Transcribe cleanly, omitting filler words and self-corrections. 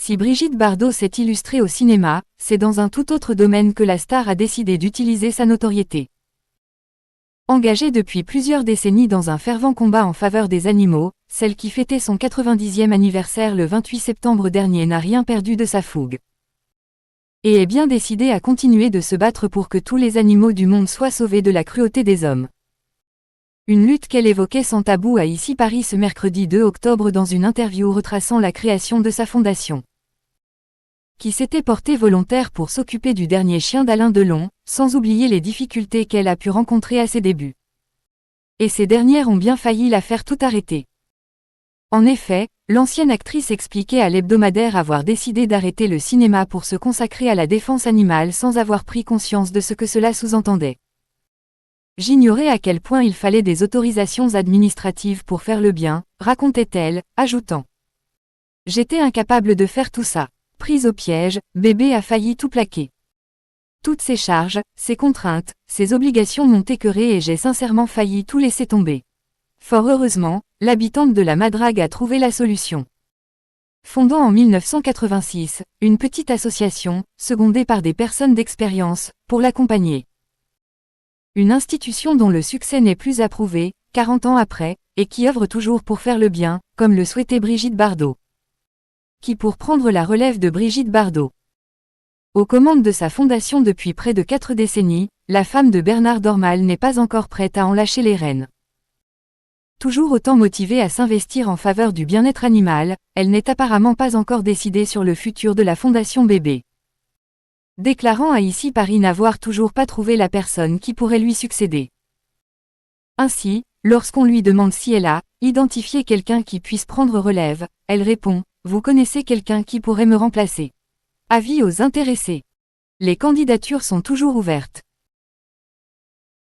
Si Brigitte Bardot s'est illustrée au cinéma, c'est dans un tout autre domaine que la star a décidé d'utiliser sa notoriété. Engagée depuis plusieurs décennies dans un fervent combat en faveur des animaux, celle qui fêtait son 90e anniversaire le 28 septembre dernier n'a rien perdu de sa fougue. Et est bien décidée à continuer de se battre pour que tous les animaux du monde soient sauvés de la cruauté des hommes. Une lutte qu'elle évoquait sans tabou à Ici Paris ce mercredi 2 octobre dans une interview retraçant la création de sa fondation. Qui s'était portée volontaire pour s'occuper du dernier chien d'Alain Delon, sans oublier les difficultés qu'elle a pu rencontrer à ses débuts. Et ces dernières ont bien failli la faire tout arrêter. En effet, l'ancienne actrice expliquait à l'hebdomadaire avoir décidé d'arrêter le cinéma pour se consacrer à la défense animale sans avoir pris conscience de ce que cela sous-entendait. J'ignorais à quel point il fallait des autorisations administratives pour faire le bien, racontait-elle, ajoutant. J'étais incapable de faire tout ça. Prise au piège, bébé a failli tout plaquer. Toutes ces charges, ces contraintes, ces obligations m'ont écœurée et j'ai sincèrement failli tout laisser tomber. Fort heureusement, l'habitante de la Madrague a trouvé la solution. Fondant en 1986, une petite association, secondée par des personnes d'expérience, pour l'accompagner. Une institution dont le succès n'est plus approuvé, 40 ans après, et qui œuvre toujours pour faire le bien, comme le souhaitait Brigitte Bardot. Qui pour prendre la relève de Brigitte Bardot. Aux commandes de sa fondation depuis près de 4 décennies, la femme de Bernard Dormal n'est pas encore prête à en lâcher les rênes. Toujours autant motivée à s'investir en faveur du bien-être animal, elle n'est apparemment pas encore décidée sur le futur de la fondation Bébé. Déclarant à Ici Paris n'avoir toujours pas trouvé la personne qui pourrait lui succéder. Ainsi, lorsqu'on lui demande si elle a identifié quelqu'un qui puisse prendre relève, elle répond « Vous connaissez quelqu'un qui pourrait me remplacer ?» Avis aux intéressés. Les candidatures sont toujours ouvertes.